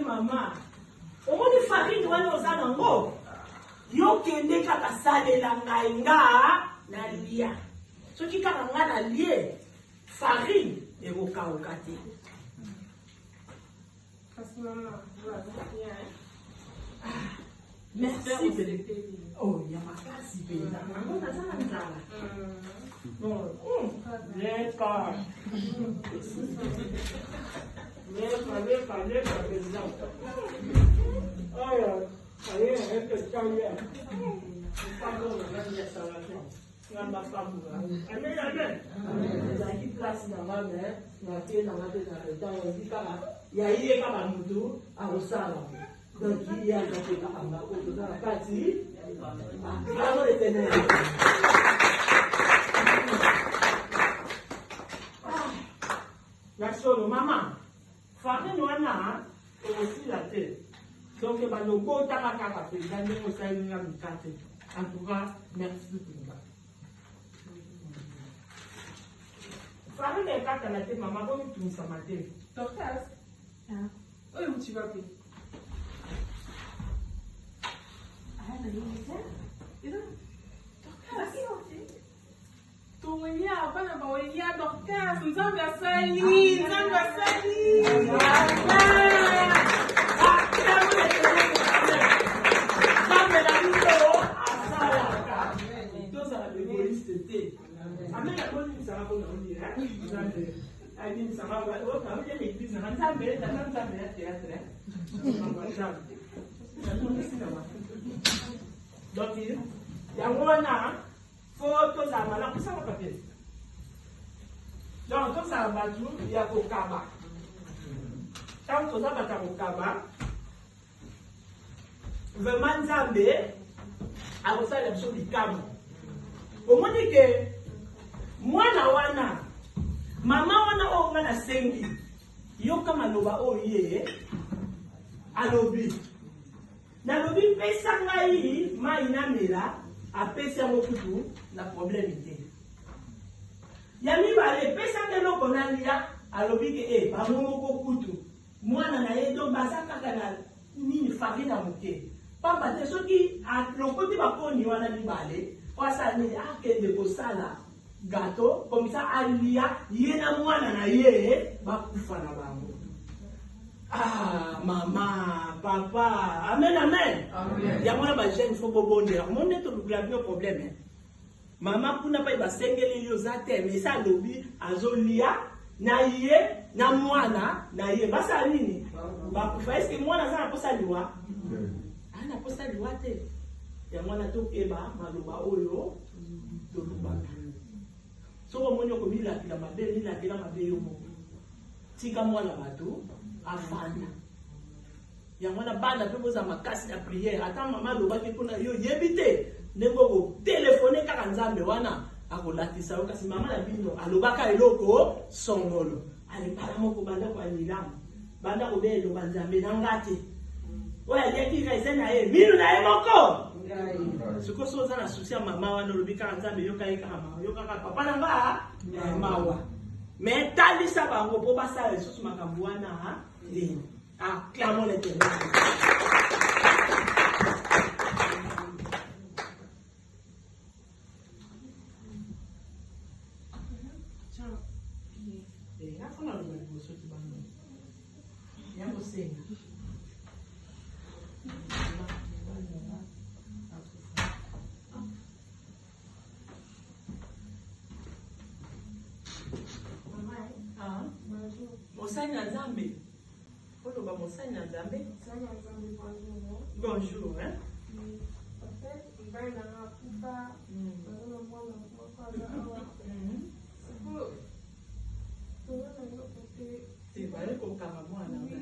Maman, au moins de farine, on a un gros. Yo kende kaka sale la ngainga na lia. So ki kaka nga na lie farine e roka okate. Merci. Oh, il y a ma classe ici. Maman, ça va nzala. D'accord. Leka, président. Oh, allez, un peu de temps hier. Pardon, on va dire ça va faire. On va pas mourir. Amen, amen. Vous avez une place dans ma main, dans la tête, dans la tête, dans la tête. Il y a eu un peu de tout à Rosala. Donc, il y a un peu de temps dans la partie. Bravo les ténèbres. Merci, maman. Farine wana aussi la tête. Donc, il va nous go dans la carte. En tout cas, merci pour ça. Farine est carte à la tête, maman, comment tu me sens ma tête? Docteur, où tu vas plus? Ah, mais il est là. Tumelia hapana bawelia dokta nzambe asali nzambe asali nzambe na biso asalaka tozala beboliste te amen akonisaka mpona olira nzambe ayinisaka okamye l'église na nzambe ya théâtre donc yango wana faut ça va la pour ça va papier donc tout ça va tout il y a au kaba tant que ça va au kaba vraiment nzambe a reçu la chose du kaba au moins que mwana wana mama wana o ngana sengi yo kama loba o ye alobi na lobi pesa ngai mai na mela apesi yango kutu na problème te ya mibale pesa ndeloko na lia alobi ke bango moko kutu mwana na ye donc baza kaka na nini farine na moke pamba te soki lokoti bakoni wana mibale oasala nini akende kosala gato komisa alia ye na mwana na ye bakufa na bango. Ah, maman, papa, amen, amen. Il y a moi, il faut bondir. Mon est tout le problème. Maman, pour n'a pas eu sengeli liozate, mais ça lobby, azolia, naïe, na moana, naïe, basa nini. Bah, est-ce que moi, na posa liwa? Ah, na posa liwa te. Il y a moi, na tout eba, maloba oyo, to lubaka. So, mon yoko mila kila mabe, mila kila mabe yomo. Tika moi la bateau. Afana yango na bana pe boza makasi ya prière ata mama lobaki pona yo yebite ndenge nzambe wana akolatisa yo kasi mama na bino alobaka eloko songolo alipala moko banda kwa lilamu banda kobe eloba nzambe na ngate oyo aliaki raisin na ye minu na ye moko sikoyo so oza na susi ya mama wana olobi kaka nzambe yokaka papa na nga mawa me talisa bango mpo basala lisusu makambo wana lini acclamons l'Éternel. Mosani na Nzambe. Oloba mosani na Nzambe. Bonjour, hein? En fait, il va y avoir tout ça. C'est vrai qu'on parle moins en anglais.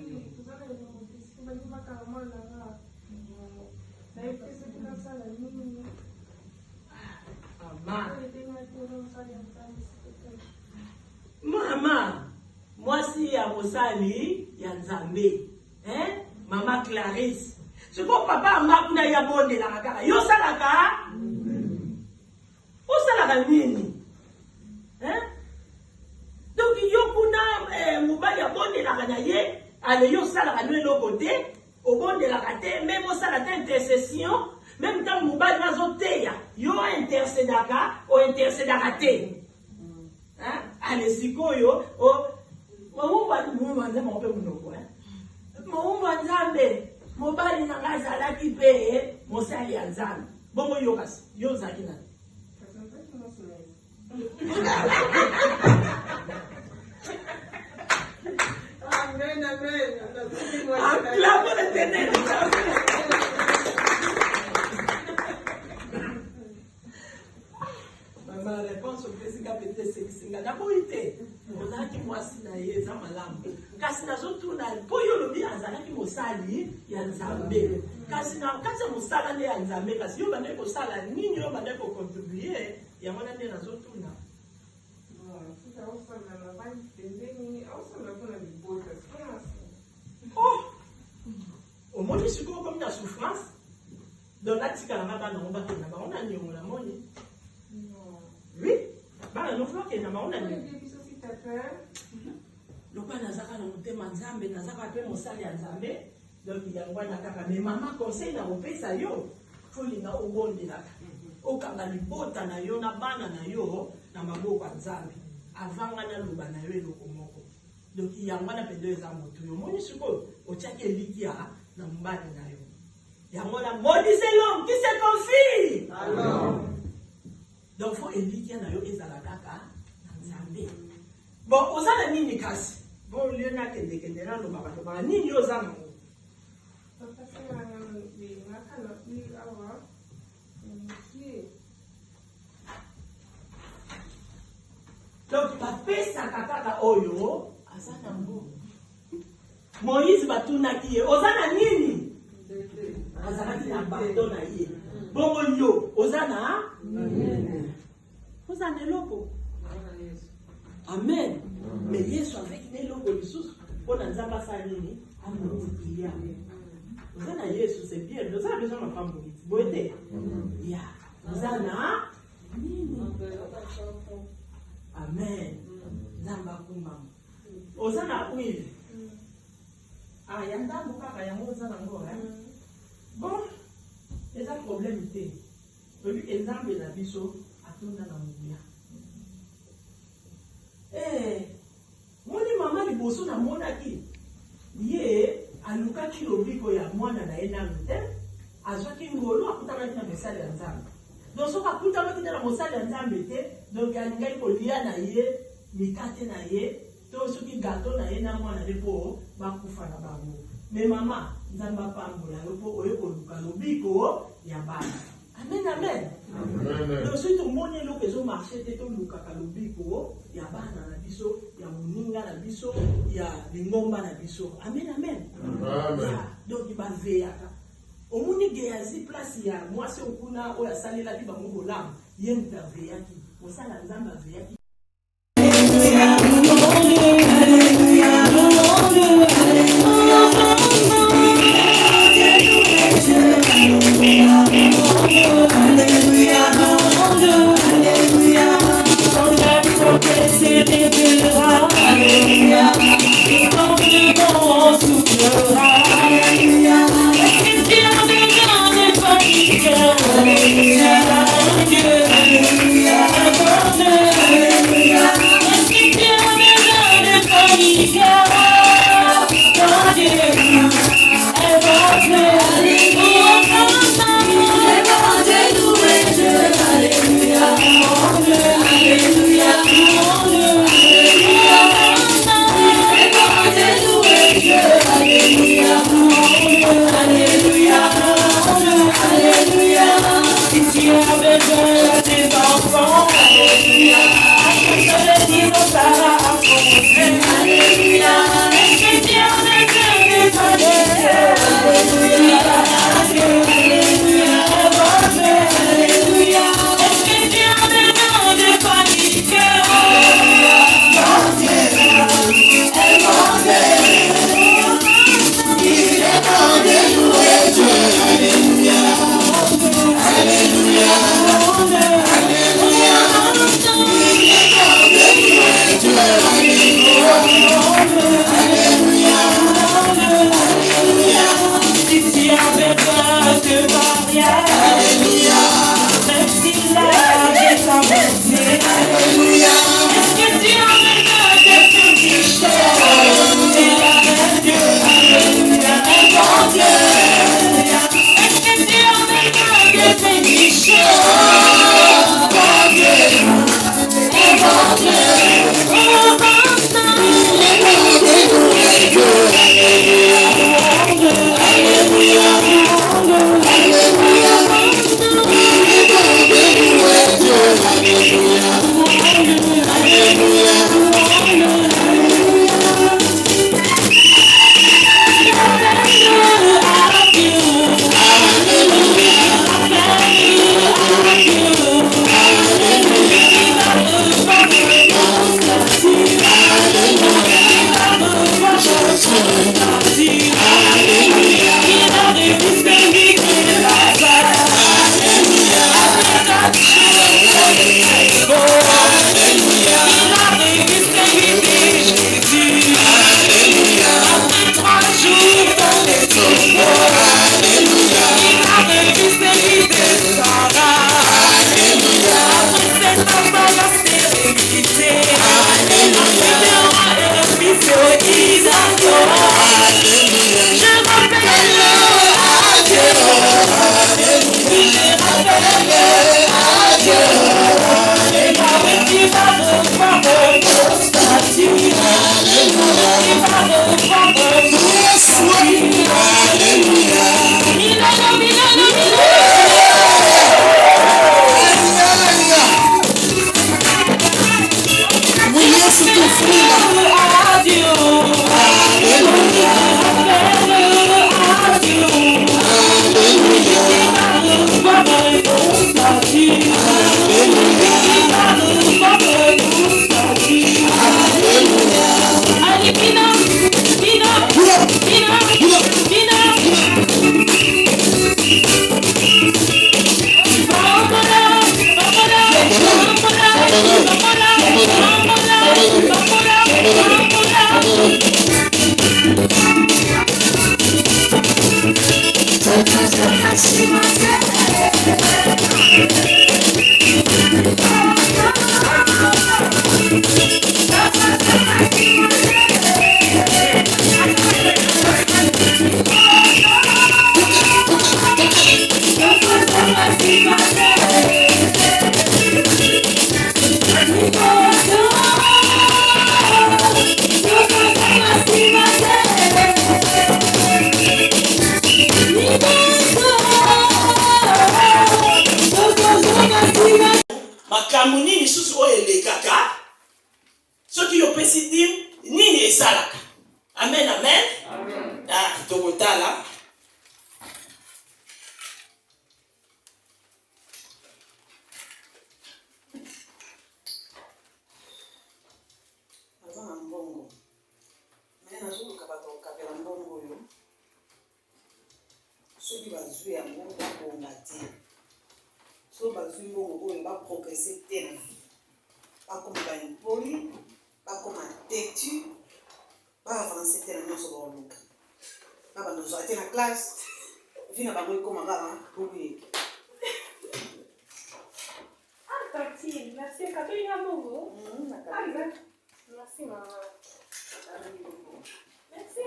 Mama, moi si ya mosali ya Nzambe, hein? Mama Clarisse. C'est quoi papa makuna ya bonde la kaka. Yo salaka? O salaka nini? Hein? Donc yo kuna mobali ya bonde la kana ye, ale yo salaka no eloko te, o bonde la kate, même o salaka intercession, même quand mobali nazo teya, yo intercedaka, o intercedaka te. Hein? Ale sikoyo, o Mumba nzambe mpe munoko, hein? Mumba nzambe, mobali na nga azalaki pe mosali ya Nzambe. Bongo yo kasi, yo ozalaki nani? Amen, amen. Acclamons l'Éternel. Ma réponse au président peut-être c'est que c'est la vérité. On a qui moi si na ye za malamu. Kasi na zotu na poyo lobi azalaki mosali ya Nzambe. Kasi na kati mosala ne ya Nzambe kasi yo bande ko sala nini yo bande ko contribuer ya mwana ne na zotu na. Oh! Au moins je suis comme la souffrance. Dans la tika na baba na ngomba ke na ba ona nyongo na moni. Oui, bah nous voulons qu'il y ait un moment. Le pas nazaka na mutema Nzambe nazaka pe mosali ya Nzambe donc il y a ngwana kaka mais maman conseil na opesa yo folinga obondelaka okanga libota na yo na bana na yo na maboko ya Nzambe avanga na loba na yo eloko moko donc il y a ngwana pe deux ans moto yo moni siko otiaki elikia na mbali na yo yango na maudissez l'homme qui se confie alors donc faut elikia na yo ezala kaka na Nzambe bon ozala nini kasi bon lieu na kende na loba ba nini yo ozala donc bapesaka kaka oyo aza na mbo Moïse batunaki ye oza na nini azalaki na bato na ye bongo yo oza na oza na eloko amen mais Yesu avec eloko lisusu mpona Nzambe asala nini amultiplier oza na Yesu c'est bien oza na besoin mafambo iti boye te ya oza na nini amen Nzambe akumbama oza na huile ya ndambo kaka yango oza nango bon eza problème te toyebi Nzambe na biso atonda na mobuya moni mama liboso namonaki ye alukaki lobiko ya mwana na ye nano te azwaki ngolo akutanaki na mosali ya Nzambe donc soki akutanaki te na mosali ya Nzambe te donc alingaki kolia na ye mikate na ye to soki gato na ye na mwana ne mpo bakufa na bango mais mama Nzambe apambola yo mpo oye koluka lobiko ya bana amen amen donc soki tomoni eloko ezomarche te tolukaka lobiko ya bana na biso ya moninga na biso ya lingomba na biso amen amen donc baveyaka omoni Gehazi place ya mwasi okuna oyo asalelaki bango bolamu ye moto aveyaki mosala nzambe aveyaki. makambo nini susu oyo elekaka soki yopesi dim nini esalaka. Amen, amen. Ah, tokotala oyo baprogresse te na vie bakoma baimpoli bakoma têtu baavance te na nyonso baoluka babandozwa te na classe vi na bango ekoma kaka bobuyeki. Tati, merci. Kabeli na bongo. Merci, maman. Merci.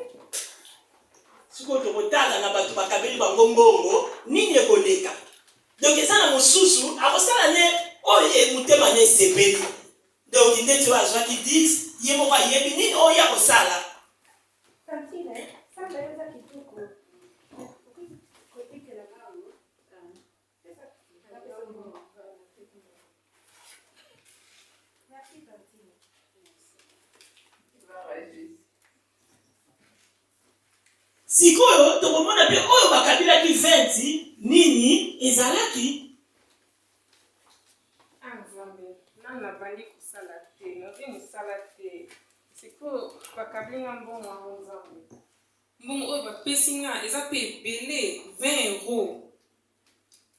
Siko tokotala na bato bakabeli bango mbongo nini ekoleka donc eza na mosusu akosala ne oyo motema ne esepeli donc ndeti oyo azwaki 10 ye moko ayebi nini oyo akosala. Tantine, sasa eza kitoko. Sikoyo tokomona pe oyo bakabilaki 20 nini ezalaki Nzambe, nana bandi kusala te, nozi musala te. Siko bakabeli na mbongo ya Nzambe. Mbongo oyo bapesi nga eza pe ebele 20 €.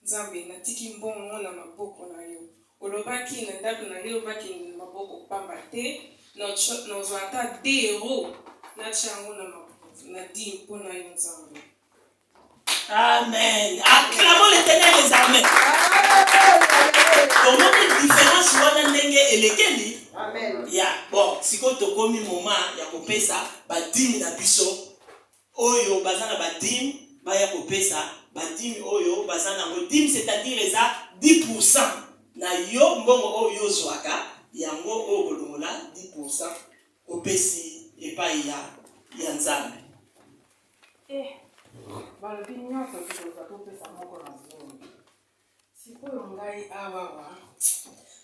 Nzambe natiki mbongo na maboko na yo. Olobaki na ndako na yo olobaki na maboko pamba te, nozwa ata 2 € natia yango na 10 mpo na yo Nzambe. Amen. Acclamons l'Éternel les armées. Comment une différence wana ndenge elekeli? Amen. Ya bon, siko tokomi moment ya kopesa badimi na biso oyo bazana badimi baya kopesa badimi oyo bazana ngo dimi, c'est-à-dire les 10% na yo mbongo oyo zwaka yango oyo kolongola 10% kopesi epai ya Nzambe. balobi nyonso tokoza topesa moko na zolo. Sikoyo ngai awawa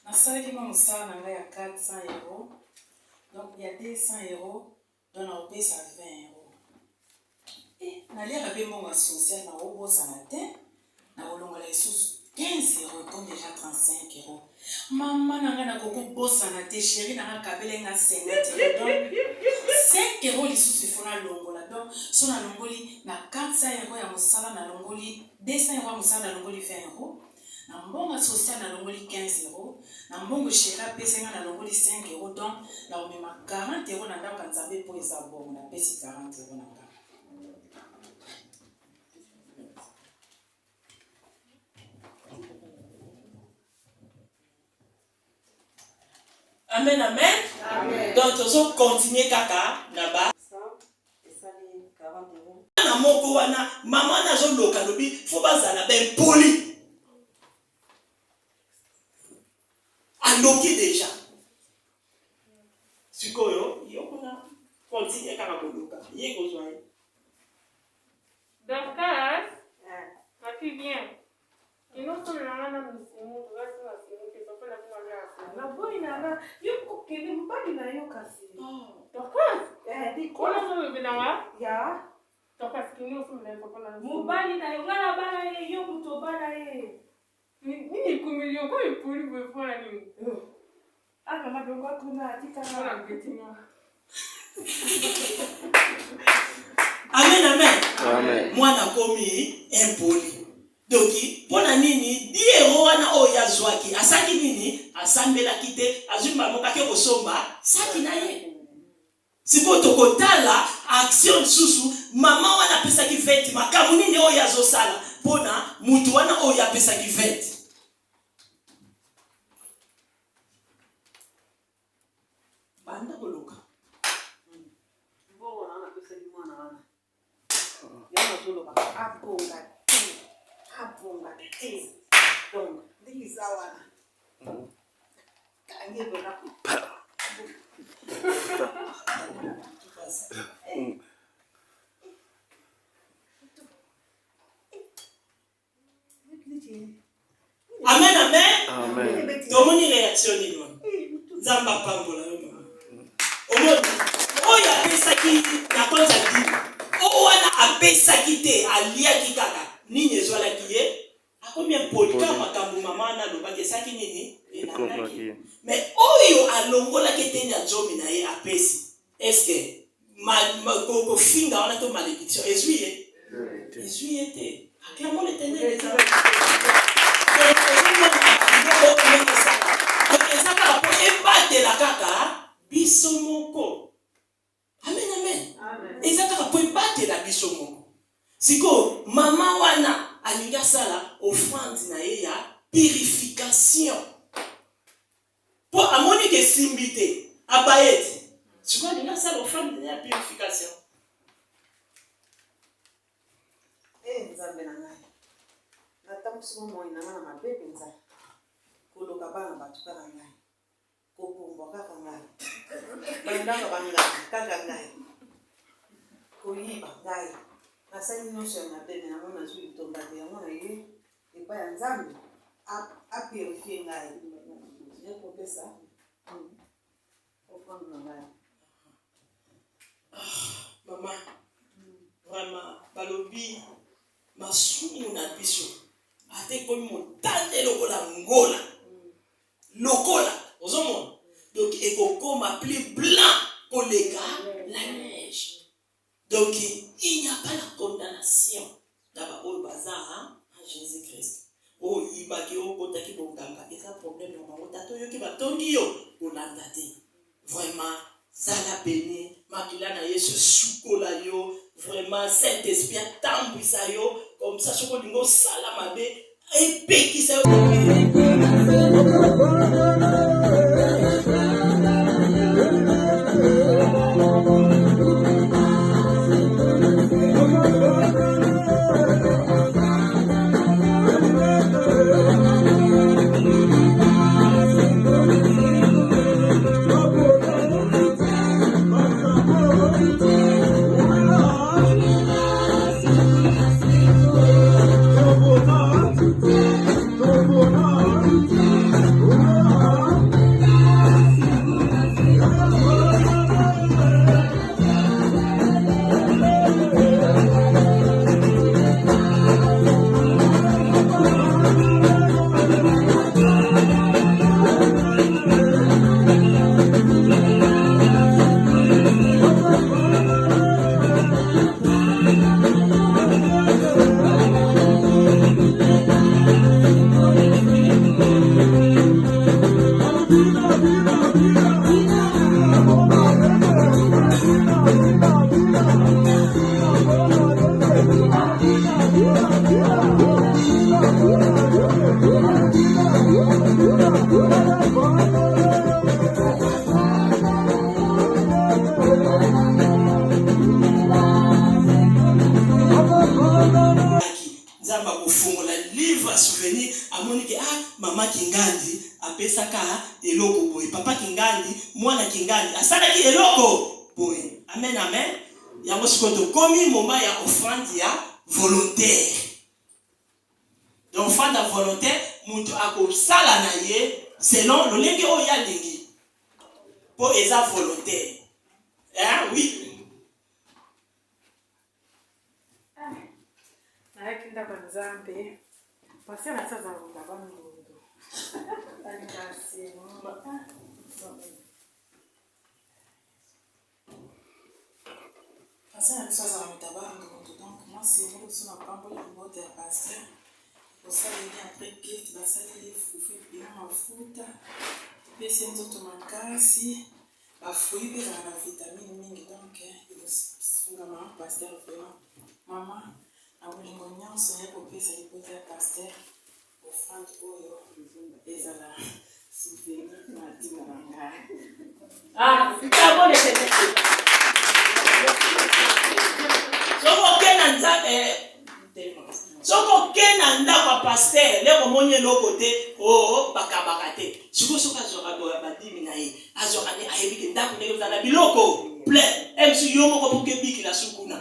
nasalaki mwa mosala na ngai ya 400 €, donc ya 200 €, donc naopesa 20 €. Naliaka mpe mbongo ya social na obosana te na kolongola lisusu 15 € comme déjà 35 €. Mama na ngai nakokobosana te, chéri na ngai kabele nga 50 €, donc 5 € lisusu ifo nalongola. Donc so nalongoli na 400 € ya mosala nalongoli 200 € ya mosala nalongoli 20 €, na mbongo ya social nalongoli 15 €, na mbongo chéri apesi nga nalongoli 5 €, donc naomema 40 € na ndako ya Nzambe mpo eza bongo napesi 40 € na ngai. Amen, amen. Amen. Donc, tozo continuer kaka naba. Na moko wana mama na zo loka lobi fo bazala ben poli. Aloki déjà. Sikoyo, yokuna continuer kaka koloka. Ye kozwa. Dorcas, ma fille viens. Et non seulement là, nous na boy na yo kokele mbali na yo kasi. Dorcas, di ko na so binawa? Ya. Dorcas kini o so mbele papa na. Mobali na yo ngala bana ye yo muto bana ye. Nini kumilio ko ipuri bwe fani. Aka na dongo kuna atika na getinga. Amen, amen. Amen. Mwana komi impoli. Doki, pona nini, 10 € wana o yazwaki, asaki nini, asambela kite, azumba moka ke kosomba, saki na ye. Siko tokotala, action susu, mama wana pesaki 20, makamu nini o yazo sala, pona mutu wana o ya pesaki 20. Banda koloka. Mbongo na pesaki mwana wana. Yana zoloba abonga. Abonga te. Donc, ndikisa wana. Kange bona. Amen, amen. Amen. Tomoni réaction ni non. Zamba pambola yo mama. Omoni oya pesaki na konza di. O wana apesaki te aliaki kaka. Nini ezwalaki ye? Akomi polika makambo mama na lobaki saki nini? Enanaki. Mais oyo alongolaki te na jomi na ye apesi. Est-ce que ko finga wana to malédiction ezuye? Ezuye te. Acclamons l'Éternel. ebatela kaka biso moko. Amen, amen. Eza kaka po ebatela biso moko. Siko mama wana alinga sala offrande na ye ya purification. Po amoni ke simbite abayeti. Siko alinga sala offrande ya purification. Nzambe na ngai. Natambusi moi na ngana mabe penza. Koloka bana batu kaka ngai. Kopombo kaka ngai. Bandanga bangai kaka ngai. Koyiba ngai. Nasali nyonso ya mabe na ngana zwi tomba de ngana ye. Epa ya Nzambe a purifier ngai. Je kopesa. Opanga ngai. Maman, vraiment, balobi masumu na biso ate komi motane lokola ngola lokola ozomona donc ekokoma plus blanc koleka la neige. Donc il n'y a pas la condamnation d'abord au bazar en Jésus-Christ. Oh ibaki okotaki bonganga eza problème na bango tato yoki batongi yo kolanda te. Vraiment zala béni makila na Yesu sukola yo. Vraiment, Saint-Esprit a tambouissa yo, comme ça, ce qu'on dit, salamabe, et péki ça. Mama Kingandi apesaka eloko boy, papa Kingandi mwana Kingandi asalaki eloko boy. Amen, amen. Yango sikoto komi moment ya offrande ya volontaire. Donc offrande ya volontaire mutu akosala na ye selon lolenge oyo ya lingi. Po eza volontaire. Hein, oui. Nayekinda kwa Nzambe. Passer na sasa za bandu. Alikasi mama. Passer na sasa za mutabandu. Donc moi c'est moi qui suis en campo de mode de pasteur. Pour ça il y a après gift basali les fufu bien mafuta. Pesi nzoto makasi. Ba fruits bi na vitamine mingi donc il sunga ma pasteur vraiment. Maman a ulingo nyonso ya kopesa lipoza ya pasteur offrande oyo ezala souvenir na ntina na ngai. Ah, c'est bon de soko kena ndako pasteur le komonye lokote o bakabaka te siko soka zoka boya badimi na ye azoka ne ayebike ndako ne kozala biloko plein MC yo moko pour que biki la sukuna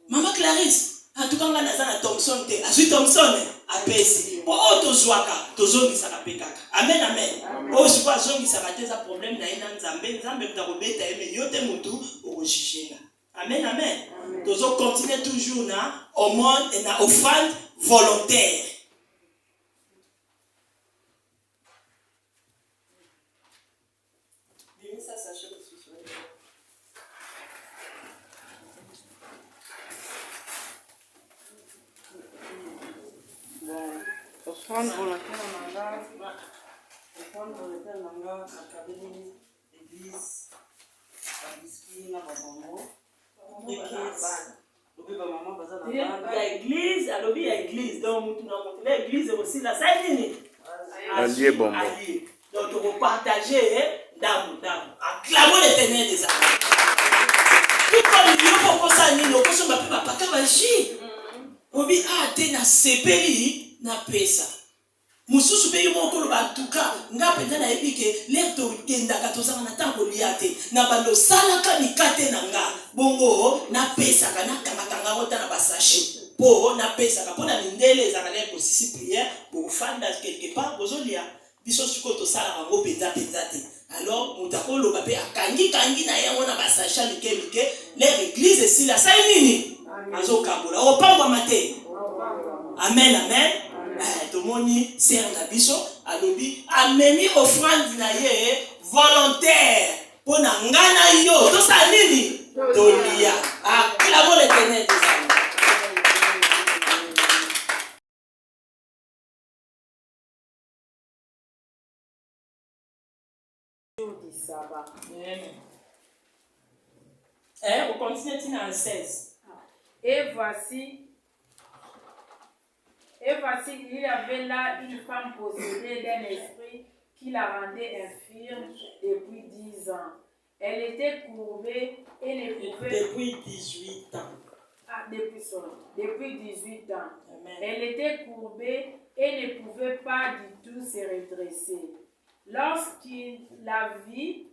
Mama Clarisse en tout cas nga nazana Thompson te azui Thompson apesi po otozwaka tozongisaka pe kaka amen amen o siko azongisaka te za problème na ye na Nzambe Nzambe mutakobeta ye me yo te mutu okojijena. Amen, amen. Nous allons continuer toujours au monde et dans offrande volontaire. Offrande volontaire. femme de l'État n'a pas académie l'église, la biscuit, la maman, l'église, alors il y a l'église, donc l'église aussi, là, ça est nini. Allié bon. Donc, on va partager, d'amour. Acclamons l'éternel des armées. Tout comme il y a beaucoup ça, il y a beaucoup ça, il y a beaucoup ça. Obi a te na sepeli na pesa. Mususu pe yumo kolo ba tuka nga penda na ebike lecto kenda katozanga na tango liate na bando salaka mikate na nga bongo na pesa kana kanga wota na basashi po na pesa ka pona mindele za kana ko sisi prière pour fanda quelque part bozolia biso suko to sala ngo penza te. Alors mutakolo ba pe akangi na yango na basashi mikemike l'église si la sa nini azo kambola o pangwa mate. Amen. Tomoni sert na biso alobi amemi offrande na ye volontaire pona ngana yo to sa nini tolia acclamons l'éternel des armées. Jour du sabbat. On continue dans 16. Et voici, il y avait là une femme possédée d'un esprit qui la rendait infirme depuis 10 ans. Elle était courbée et ne pouvait... Depuis 18 ans. Depuis 18 ans. Amen. Elle était courbée et ne pouvait pas du tout se redresser. Lorsqu'il la vit,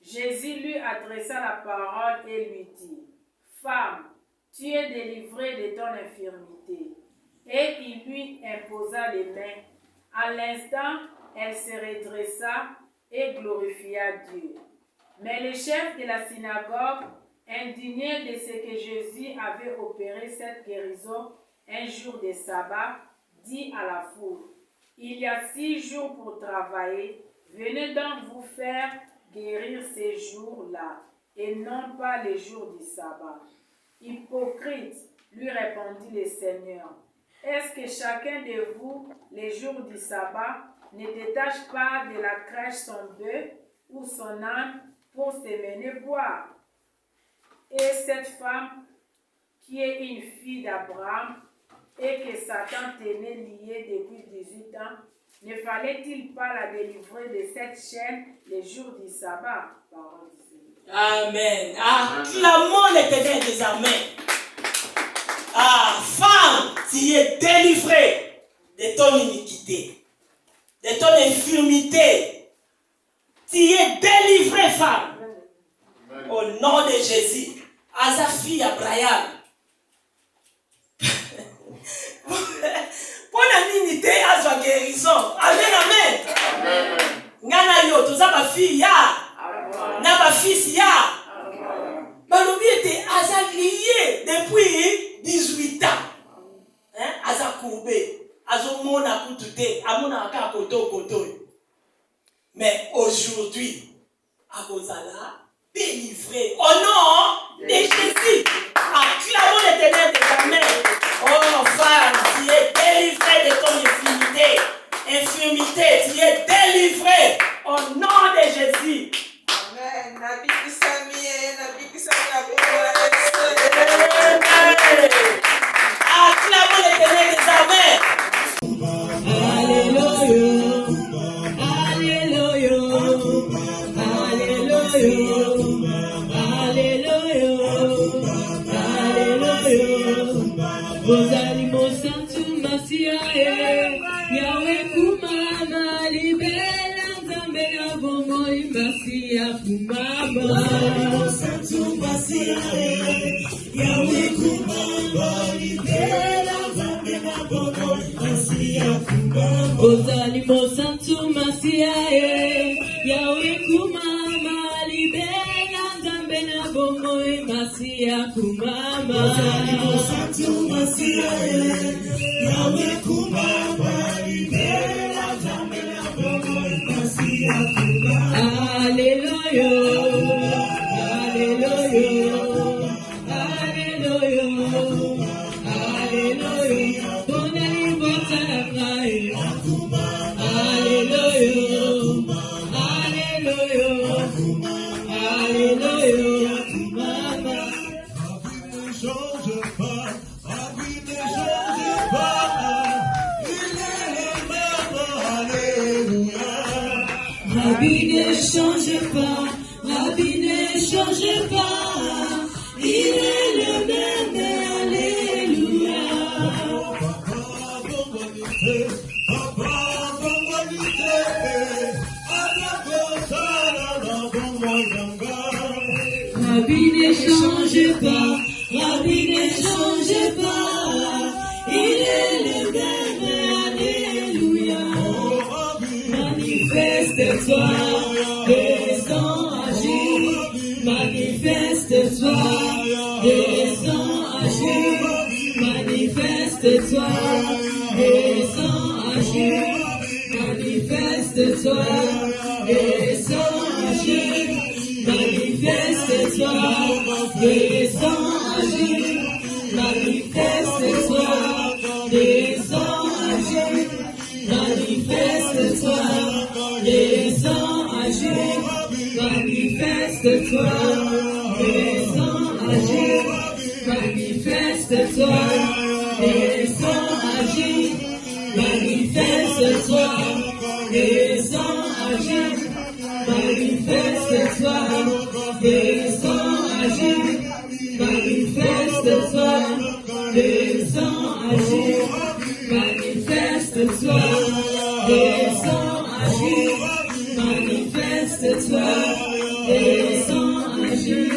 Jésus lui adressa la parole et lui dit, « Femme, tu es délivrée de ton infirmité. » Et il lui imposa les mains. À l'instant, elle se redressa et glorifia Dieu. Mais le chef de la synagogue, indigné de ce que Jésus avait opéré cette guérison un jour de sabbat, dit à la foule, « Il y a 6 jours pour travailler, venez donc vous faire guérir ces jours-là, et non pas les jours du sabbat. » Hypocrite, lui répondit le Seigneur, est-ce que chacun de vous, les jours du sabbat, ne détache pas de la crèche son bœuf ou son âne pour se mener boire? Et cette femme, qui est une fille d'Abraham et que Satan tenait liée depuis 18 ans, ne fallait-il pas la délivrer de cette chaîne les jours du sabbat? Parole du Seigneur. Amen. Acclamons l'éternel des armées. Femme, tu es délivrée de ton iniquité, de ton infirmité. Tu es délivrée, femme. Au nom de Jésus. À sa fille Abraham. Pour la dignité, à sa guérison. Amen. Ngana yo, tout ça, ma fille, ya. Na ma fils, ya. Balobi était lié depuis 18 ans. Aza courbé. Azo mona kutute. Amona ka koto. Mais aujourd'hui, Abozala délivré. Au nom de Jésus. Acclamons l'éternel des armées. Oh femme, tu es délivré de ton infirmité. Tu es délivré. Au nom de Jésus. Amen. Nabi Kisami. Acclamons l'éternel des armées. Ozali mosantu masiae yawe kumama libela nzambe ya bomoi masia kumama mosantu masiae yawe kumama libela nzambe ya bomoi masia kumama Ozali mosantu masiae yawe kumama libela nzambe na bomoi masia kumama Ozali mosantu masiae yawe kumama libela nzambe na bomoi masia kumama Hallelujah. Hallelujah. Rabbi ne change pas, Rabbi ne change pas, il est le même, alléluia. Rabbi ne change pas, Rabbi ne change pas, il est le même, alléluia. Manifeste-toi, descends agir, manifeste-toi, descends agir, manifeste-toi, descends agir, manifeste-toi, descends agir, manifeste-toi, descends agir, manifeste-toi, descends agir, manifeste-toi, descends agir, manifeste-toi, descends agir, manifeste-toi, descends agir, manifeste-toi, descends agir, manifeste-toi, descends agir, manifeste-toi, descends agir, manifeste-toi, descends agir, manifeste-toi, descends agir.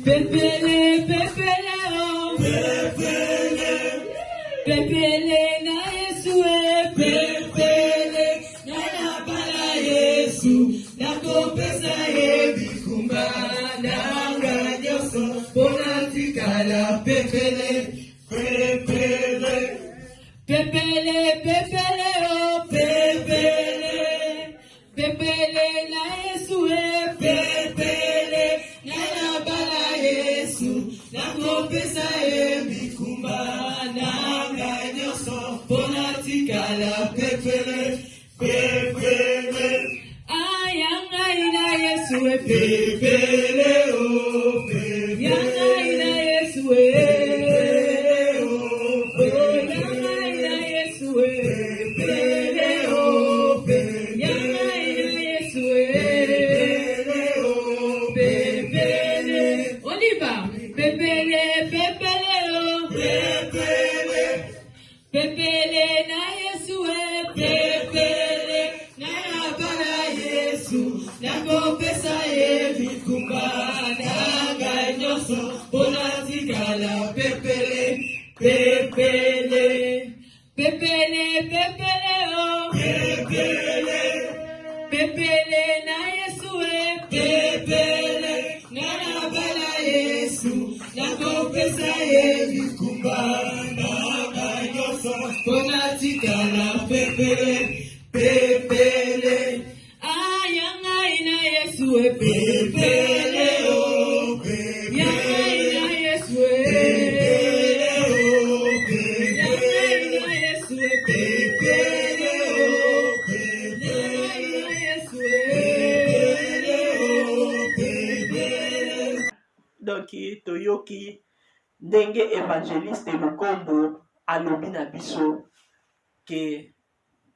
Pépélé, pépélé, oh, pépélé, pépélé, na Yesue, pépélé, na bala Yesu, na kopesa yebikumba, na nganyoso, ponatikala, pépélé, pépélé, pépélé, pépélé, oh, pépélé, pépélé, na Yesue, pépélé, na bala Yesu, na kopesa yebikumba, na nganyoso, ponatikala, pépélé, pépélé. Ayanga Yesu, pépélé, oh, pépélé, yanga Yesu, pépélé, oh, yanga Yesu, pépélé, oh, yanga Yesu, pépélé, oh, pépélé. On y va. Pépélé, pépélé, oh, pépélé, pépélé, na Yesu, pépélé, na bala Yesu, na kopesa yebikumba, na ganyoso, ponatikala, pépélé, pépélé, pépélé, pépélé, oh, pépélé, pépélé, na Yesu, pépélé, na bala Yesu, na kopesa yebikumba, na ganyoso, ponatikala, pépélé, pépélé. Ayanga ina Yesu, pépélé, oh, yanga ina Yesu, pépélé, oh, yanga ina Yesu, pépélé, oh, yanga ina Yesu, pépélé, oh, pépélé. Donc toyoki ndenge évangéliste Lukombo alobi na biso ke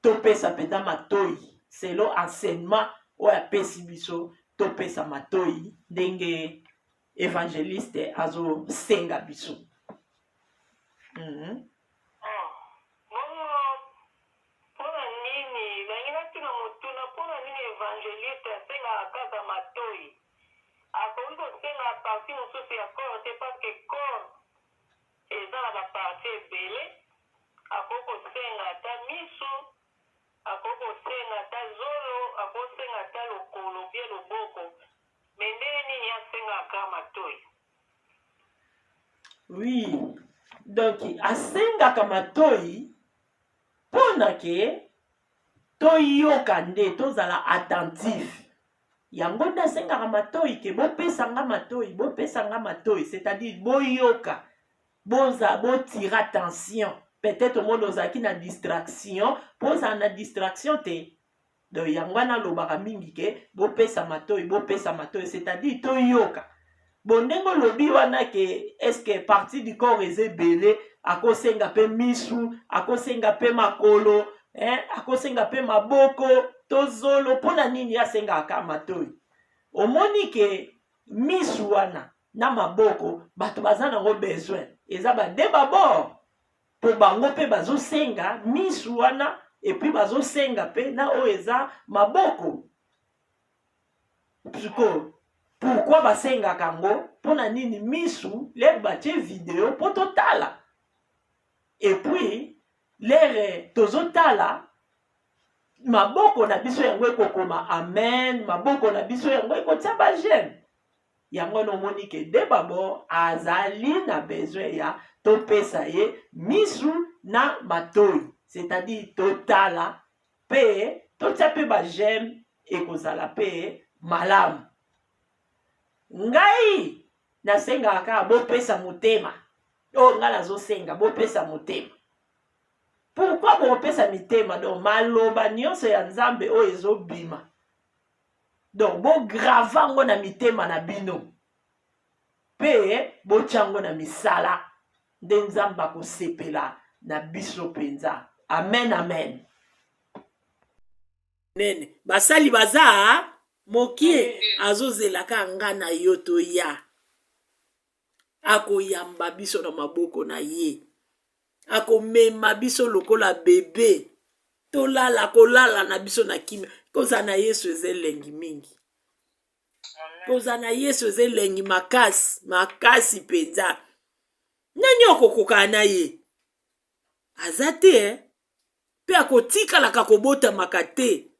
topesa peda matoi selon enseignement oyo apesi biso topesa matoi ndenge évangéliste azosenga biso. Mpona nini banginaki na motuna mpona nini évangéliste asengaka kaka matoi akoki kosenga parti mosusu ya corps te parceke corps eza na baparti ebele akoki kosenga ata miso akoki kosenga ata zolo akoki kosenga ata lokolo bie loboko me ndenge nini asengaka matoi. Oui, donc asengaka matoi mpona ke toyoka nde tozala attentif. Yango nde asengaka matoi ke bopesanga matoi, c'est-à-dire boyoka, botira attention. Peut-être au monde ozalaki na distraction, poza na distraction te. Donc yango wana lobaka mingi ke bopesa matoi, c'est-à-dire toyoka. Bon ndenge lobi wana ke est-ce partie du corps eza ebele, akosenga pe misu, akosenga pe makolo, akosenga pe maboko, tozolo mpona nini asengaka matoi omoni ke misu wana na maboko bato baza nango besoin eza bade babord mpo bango mpe bazosenga misu wana epuis bazosenga mpe na oyo eza maboko sikoyo pourkui basengaka yango mpona nini misu lere batie video mpo totala epuis lere tozotala maboko na biso yango ekokoma amen maboko na biso yango ekotia bagene yango nomoni ke de babord azali na besoin ya topesa ye misu na matoi c'est-à-dire totala mpe totia mpe bagene ekozala mpe malamu ngai nasengaka kaka bopesa motema oyo ngai nazosenga bopesa motema pourkui bopesa mitema donc maloba nyonso ya nzambe oyo ezobima donc bograva ngo na mitema na bino mpe botia ngo na misala nde nzambe akosepela na biso mpenza amen amen nene basali baza mokie azozelaka nga na yo toya akoyamba biso na maboko na ye akomema biso lokola bebe tolala kolala na biso na kimia koza na yesu eza elengi mingi koza na yesu eza elengi makasi mpenza nani okokoka na ye aza te mpe akotikalaka kobotamaka te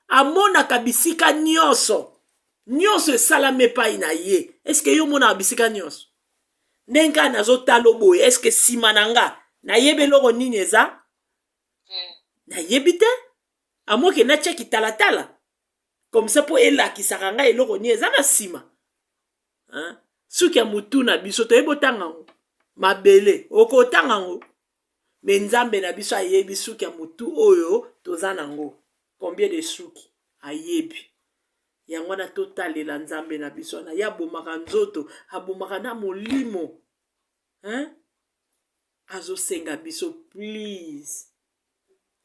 amonaka bisika nyonso esalami epai na ye eske yo omonaka bisika nyonso ndenge kaka nazotala boye eske nsima na nga nayebi eloko nini eza nayebi te amoke natiaki talatala komisa mpo elakisaka ngai eloko nini eza na nsima suki ya motu na biso toyebi otanga yango mabele okotanga yango me nzambe na biso ayebi suki ya motu oyo toza nango combien de suki ayebi yango wana totalela nzambe na biso wana ye abomaka nzoto abomaka na molimo azosenga biso please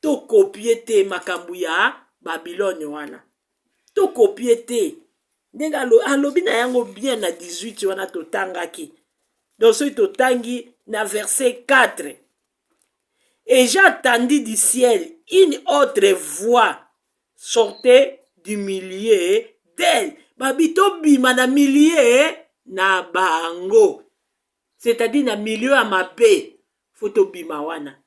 tokopie te makambo ya babilone wana tokopie te ndenge alobi na yango bien na 18 wana totangaki donc soki totangi na verset 4 et j'entendis du ciel une autre voix sortait du milieu d'elle babito bima na milieu na bango c'est-à-dire na milieu ya mabe foto bima wana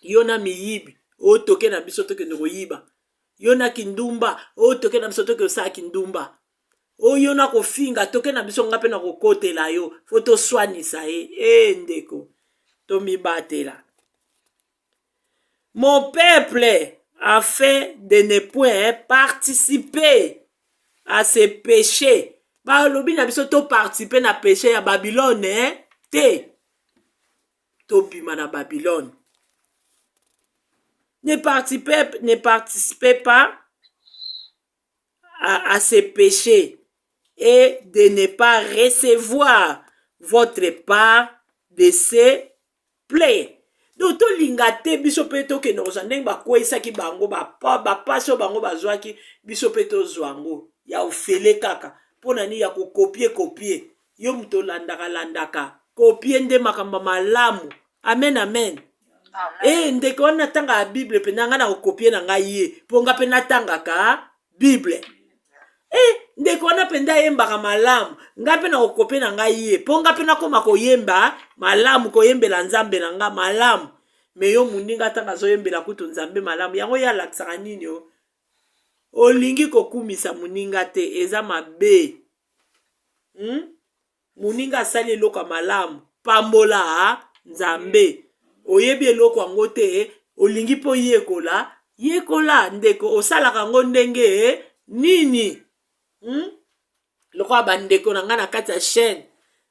yo na miyibi oyo toke na biso tokende koyiba yo na kindumba oyo toke na biso toke osala kindumba oyo na kofinga toke na biso nga mpe na kokotela yo fo toswanisa ye ndeko tomibatela mon peuple afin de ne point participer à ces péchés balobi na biso toparticipe na péché ya Babylone te tobima na Babylone ne participez pas à ces péchés et de ne pas recevoir votre part de ces plaies. Donc tolinga te biso pe tokende kozwa ndenge bakweyisaki bango bapasi oyo bango bazwaki biso pe tozwa yango ya ofele kaka mpona nini ya kokopie yo moto olandaka kopie nde makambo malamu amen amen ndeko wana natanga ya bible mpe nanga na kokopie na ngai ye mpo nga mpe natangaka bible ndeko wana mpe ndayembaka malamu nga mpe na kokopie na ngai ye mpo nga mpe nakoma koyemba malamu koyembela nzambe na nga malamu me yo moninga ntanga azoyembela kutu nzambe malamu yango ye alakisaka nini olingi kokumisa moninga te eza mabe moninga asali eloko ya malamu pambola nzambe oyebi eloko yango te olingi mpo yekola ndeko osalaka yango ndenge nini lokola bandeko na ngai na kati ya chaîne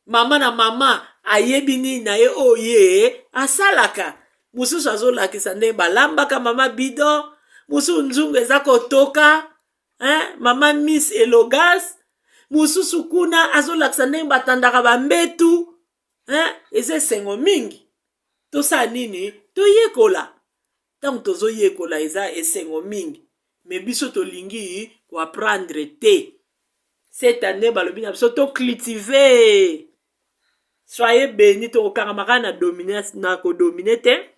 mama na mama ayebi nini na ye oye asalaka mosusu azolakisa ndenge balambaka mama bido mosusu nzungu eza kotoka mama miss elogas mosusu kuna azolakisa ndenge batandaka bambetu eza esengo mingi tosala nini toyekola ntango tozoyekola eza esengo mingi mais biso tolingi ko apprendre te. Cette année balobi na biso to cultiver. Soyez bénis to kangamaka na dominer na ko dominer te.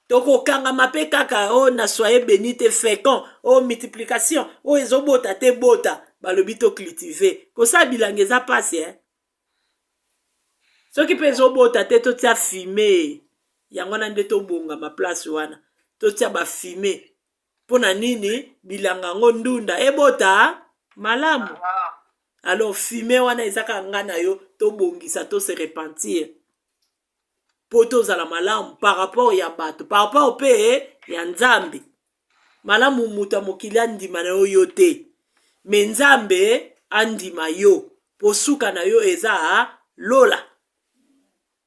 To ko kangama pe kaka o na soyez bénis te fécond o multiplication o ezobota te bota balobi to cultiver. Ko sa bilangeza passe hein. Soki pe ezobota te to tia fumer. Yango na nde to bonga ma place wana. To tia ba fumer. Pona nini bilanga ngo ndunda ebota malamu. Alors fumer wana ezaka ngana yo to bongisa to se repentir. Poto za la malamu par rapport ya bato, par rapport pe ya nzambe. Malamu muta mokili andima na yo te. Me nzambe andima yo. Posuka na yo eza lola.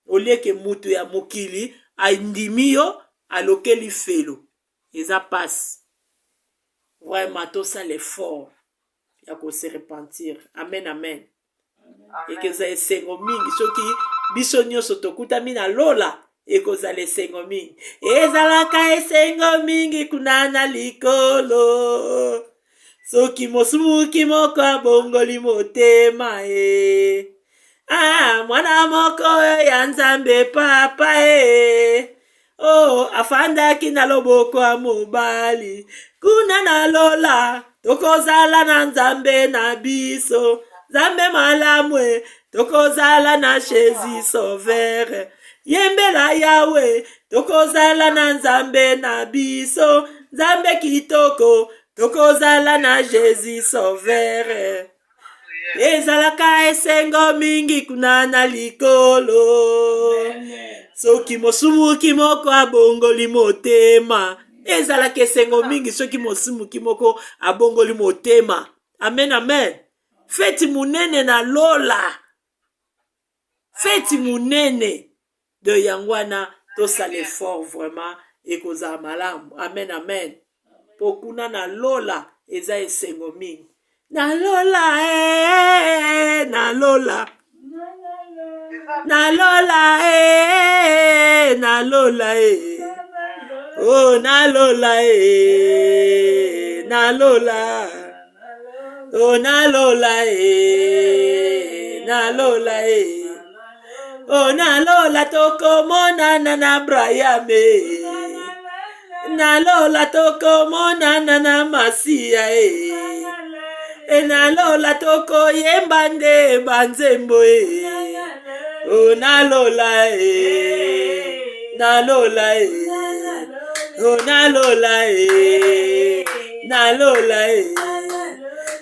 Olieke mutu ya mokili andimi yo alokeli felo. Eza passe. Vraiment tout ça l'effort. Ya ko se repentir. Amen, amen. Et que ça esengo mingi soki biso nyonso tokutami na lola ekozala esengo mingi. Ezalaka esengo mingi kunana likolo. Soki mosumuki moko abongoli motema e. Ah, mwana moko ya nzambe papa e. Oh, afandaki na loboko ya mobali. Kuna na lola tokozala na nzambe na biso. Nzambe malamwe tokozala na Jésus sauveur. Yembela yawe tokozala na nzambe na biso. Nzambe kitoko tokozala na Jésus sauveur. Ezalaka esengo mingi kuna na likolo. Soki mosumuki moko abongoli motema. Ezalaka esengo mingi soki mosumuki moko abongoli motema. Amen, amen. Feti munene na lola. Feti munene de yangwana to sa l'effort vraiment ekoza malamu. Amen, amen. Pokuna na lola eza esengo mingi. Na lola na lola. Na lola na lola oh na lola na lola. Oh na lola na lola oh na lola toko monana na Brian na lola toko monana na Masia na lola toko yembande banzembo oh na lola na lola oh na lola na lola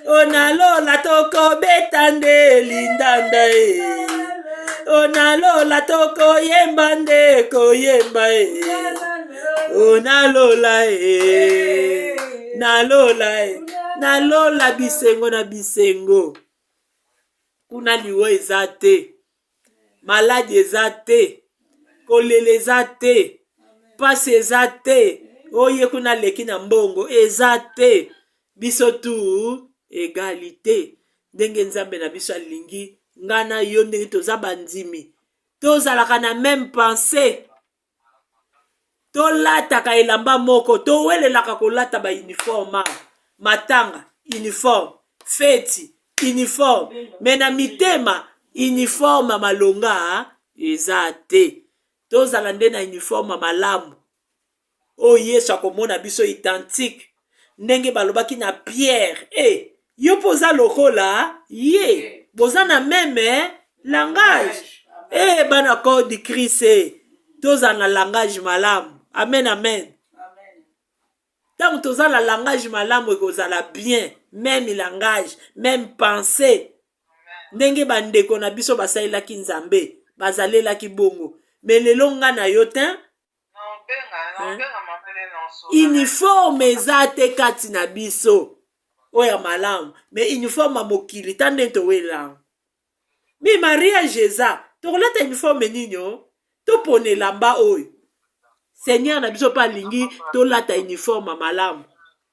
oh na lola toko betande lindanda oh na lola toko yembande koyemba oh na lola na lola na lola bisengo na bisengo. Kuna liwo eza te. Maladi eza te. Kolele eza te. Pasi eza te. Oye kuna leki na mbongo eza te. Biso tu égalité. Ndenge nzambe na biso alingi ngana yo ndenge toza bandimi. Tozalaka na même pensée. Tolataka elamba moko. Towelelaka kolata ba uniforme. Matanga, uniforme. Feti, uniforme. Mena mitema, uniforme malonga, eza te. Tozala nde na uniforme malamu. O Yesu akomona biso identique. Ndenge balobaki na Pierre. Yo poza lokola, ye. Boza na même langage. Bana code de Christ. Toza na langage malamu. Amen, amen. Tant que tu as la langage malamu ekozala bien, même langage, même pensée. Ndenge bandeko na biso basalela ki nzambe, bazalela ki bongo. Mais lelo nga na yo ten uniforme ezate kati na biso. Oya malamu, mais uniforme mokili tande to wela. Mi Maria Jeza, to kolata uniforme ninyo, to pone lamba oyo. Seigneur na biso pa lingi to lata uniforme malamu.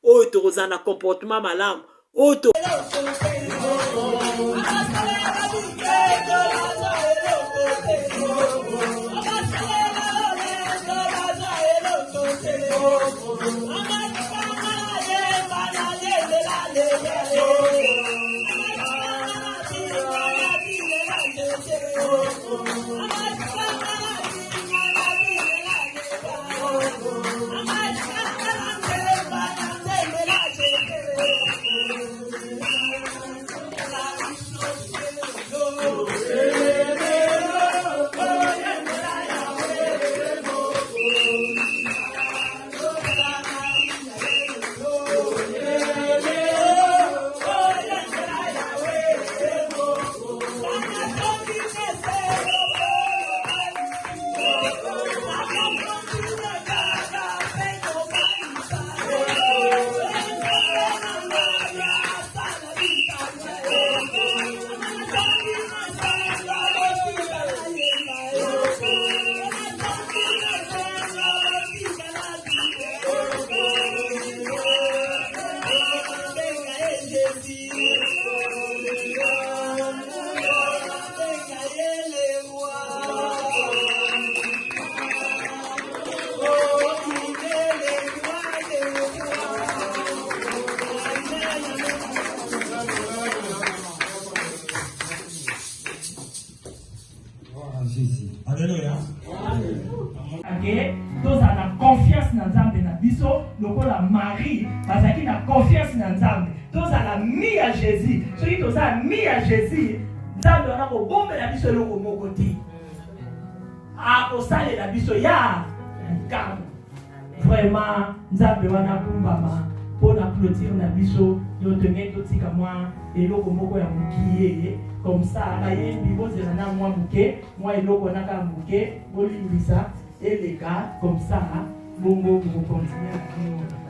Oyo to kozana comportement malamu. Oyo to Alléluia. Tous la confiance dans Nzambe na biso, lokola Marie, bazaki na confiance dans Nzambe. Tous la mis à Jésus. Ceux qui tous a mis à Jésus, Nzambe wana ko bombe la biso loko moko te. A ko sale la biso ya nkambo. Vraiment Nzambe wana kumbama pona clôture na biso yo tenye totika mwa eloko moko ya mukiye comme ça na yembi bozela na mwa muke mwa eloko na ka muke bolimbisa et les gars comme ça bongo vous continuez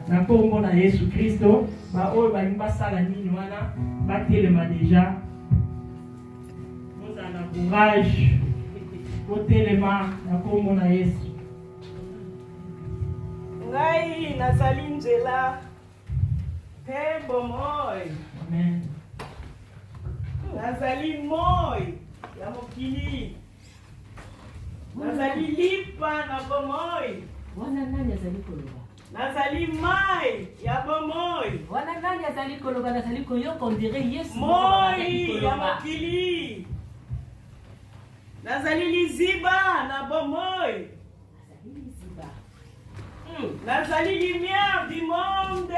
na kombo na Yesu Kristo ba oyo ba nimba sala nini wana ba telema déjà vous en courage au telema na kombo na Yesu ngai nazali nzela pe bomoi amen nazali moi ya mokili nazali lipa na bomoi wana nani azali koloba nazali mai ya bomoi wana nani azali koloba nazali koyoka on dirait Yesu moi ya mokili nazali liziba na bomoi nazali lumière du monde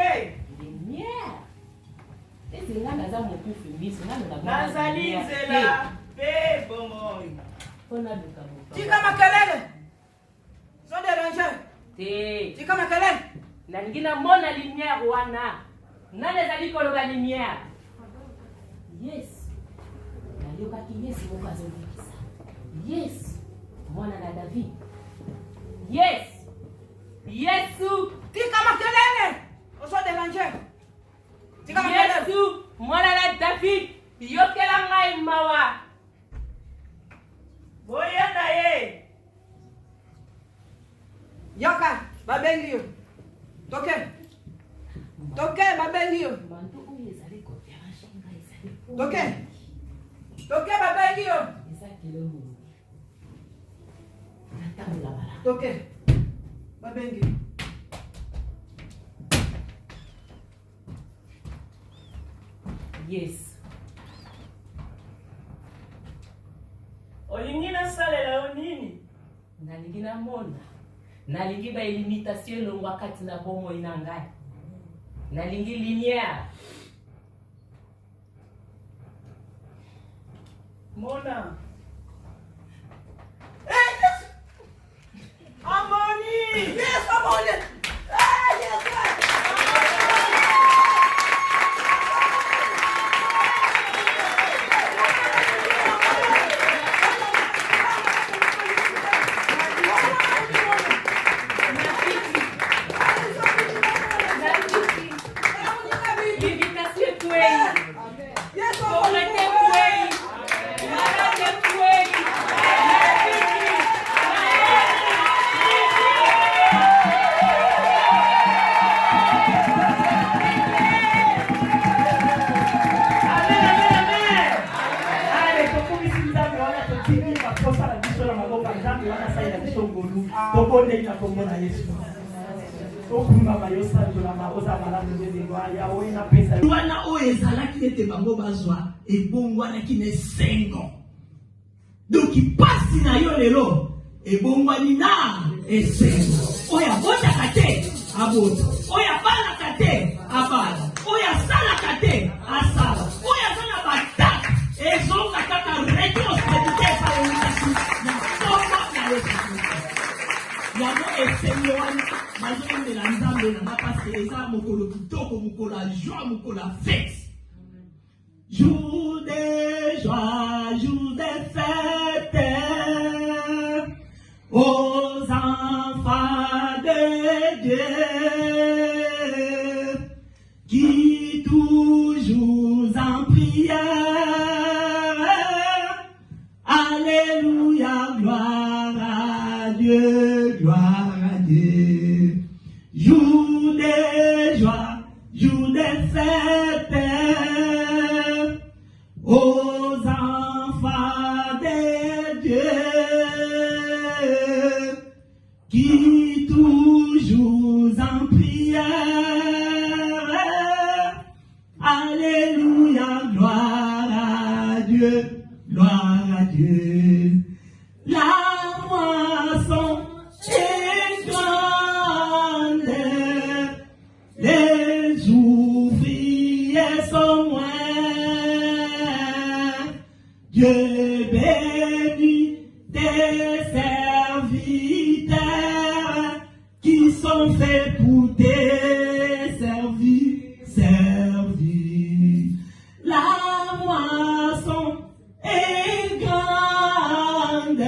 lumière esi nga naza mokufi miso nazali nzela pe bomoi mpona luka moka tika makelele so déranger te tika makelele nalingi namona lumière wana nani azali koloba lumière yesu nayokaki yesu moko azolekisa yesu mwana na david yesu tika makelele so déranger tika makelele yesu mwana na david yokela ngai mawa boyenda ye yoka babengi yo toke babengi yo bantu oyo ezali koderange ngai ezali toke babengi yo eza kilomoni natambola bala toke babengi yo yesu olingi nasalela yo nini nalingi namona nalingi baelimitation elongwa kati na bomoi na ngai nalingi lumière mona amoni yes amoni wana oyo ezalaki ete bango bazwa ebongwanaki na esengo doki pasi na yo lelo ebongwani na esengo oyo abotaka te abota oyo abalaka te abala oyo asalaka te asala oyo aza na bataka ezonga kaka retrospective esalelakasi na kombo na Yesu yango esengo wana bazongela nzambe na parce que eza mokolo kitoko mokolo ya joie mokolo ya fête jour de joie jour de fête aux enfants de Dieu qui toujours en prière alléluia gloire à Dieu gloire à Dieu. Jour de joie, jour de fête, aux enfants de Dieu qui toujours en prière. Alléluia, gloire à Dieu, gloire à Dieu. La moisson est grande, les ouvriers sont moins. Dieu bénit tes serviteurs qui sont faits pour tes servir. La moisson est grande,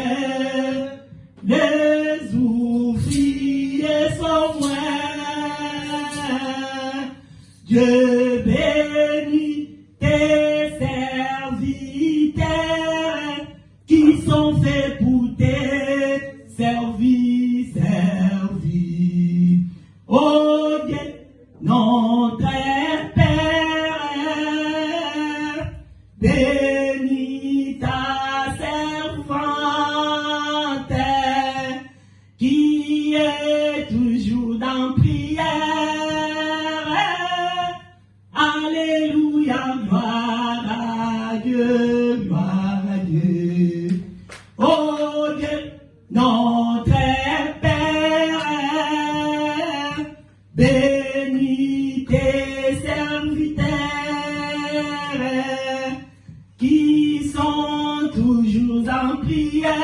les ouvriers sont moins. Dieu bénit tes serviteurs qui sont faits pour tes servir. Oh Dieu, notre Père, bénis ta servante qui est toujours dans prière. Alléluia, gloire à Dieu, gloire à Dieu. Oh Dieu, notre Père, bénis tes serviteurs qui sont toujours en prière.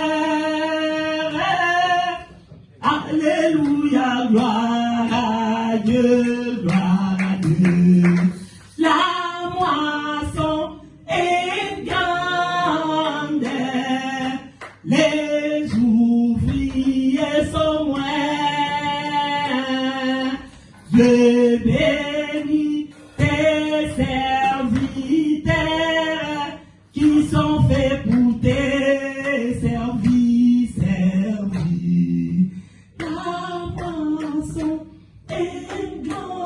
Alléluia, gloire à Dieu, gloire à Dieu. La moisson est grande, les ouvriers sont moins. Dieu bénit tes serviteurs qui sont faits pour tes servir. La moisson est grande.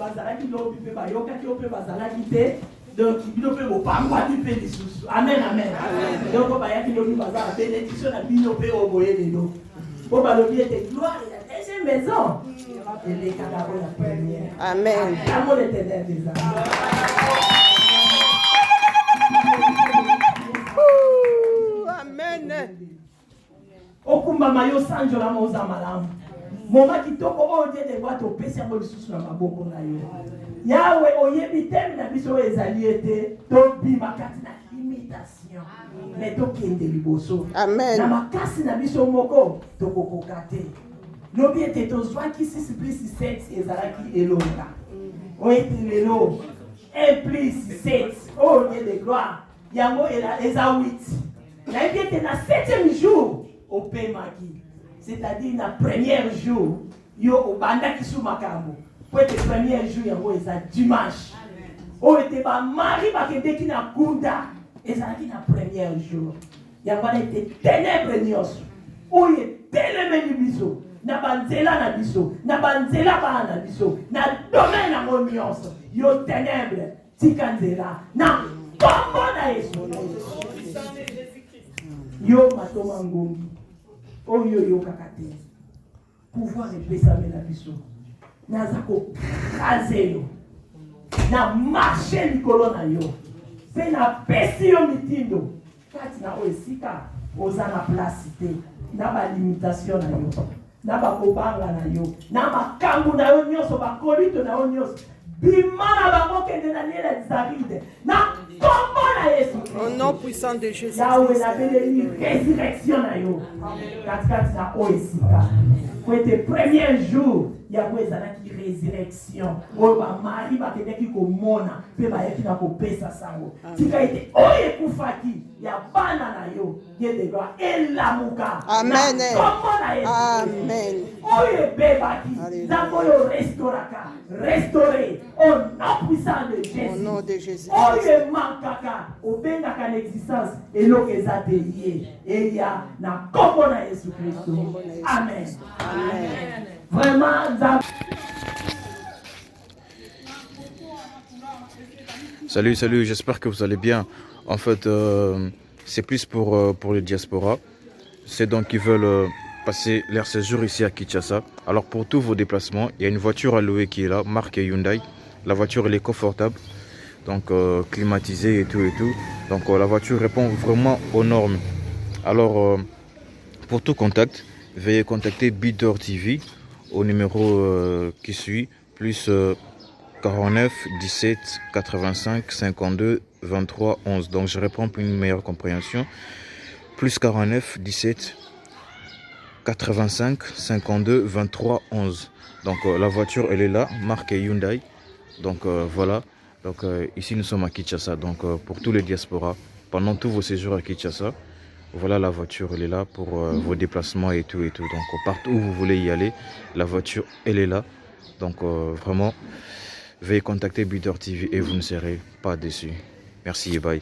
bazalaki lobi mpe bayokaki yo mpe bazalaki te donc bino mpe bopangwaki mpe lisusu amen amen donc bayaki lobi bazala bénédiction na bino mpe oyo boye lelo po balobi ete gloire ya deuxième maison elekaka oyo ya première Amen. l'amour éternel des âmes. Amen. okumbama yo sanjolama oza malamu moma kitoko oyo dieu de topesi yango lisusu na maboko na yo yawe oyebi teme na biso oyo ezali ete tobima kati na limitation me tokende liboso Amen. na makasi na biso moko tokokoka te lobi ete tozwaki 6 plus 7 ezalaki elonga oyo ete lelo 1 plus 7 oyo dieu de gloire yango eza 8 nayebi ete na 7e jour opemaki c'est-à-dire na premier jour yo obandaki su makambo po ete premier jour yango eza dimanche oyo ete bamari bakendeki na kunda ezalaki na premier jour yango wana ete ténèbre nyonso oyo etelemeli biso na banzela na biso na banzela bana na biso na domaine yango nyonso yo ténèbre tika nzela na kombo na yesu yo matoma ngongi oyo oyokaka te pouvoir epesami na biso naza kokaze yo na marche likolo na yo mpe napesi yo mitindo kati na oyo esika oza na place te na balimitation na yo na bakobanga na yo na makambo na yo nyonso bakolito na yo nyonso bima na bango kende na liele zaride na kombo na yesu Au nom puissant de Jésus. yawe nabeleli résurrection na yo katikati na oyo esika po ete premier jour yango ezalaki résurrection oyo bamari bakendeki komona mpe bayaki na kopesa sango tika ete oyo ekufaki ya bana na yo yedega elamuka Amen. kombo na yesu Amen. oyo ebebaki nzambe oyo restoraka restauré au nom puissant de Au nom jésus de Jésus. oyo emankaka obengaka na existence eloko eza te ye eya na kombo na yesu kristo amen Amen. vraiment nzambe Salut, j'espère que vous allez bien. En fait, c'est plus pour le diaspora. C'est donc qui veulent passer leur séjour ici à Kinshasa. Alors pour tous vos déplacements, il y a une voiture à louer qui est là, marque Hyundai. La voiture elle est confortable, donc climatisée et tout. Donc la voiture répond vraiment aux normes. Alors pour tout contact, veuillez contacter Bidor TV au numéro qui suit, plus 49 17 85 52 23 11. Donc je réponds pour une meilleure compréhension. Plus 49 17 85 52 23 11. Donc la voiture elle est là, marque Hyundai. Donc voilà. Donc ici nous sommes à Kinshasa. Donc pour tous les diasporas, pendant tous vos séjours à Kinshasa, voilà la voiture elle est là pour vos déplacements et tout. Donc partout où vous voulez y aller, la voiture elle est là. Donc vraiment, veuillez contacter Bidor TV et vous ne serez pas déçus. Merci et bye.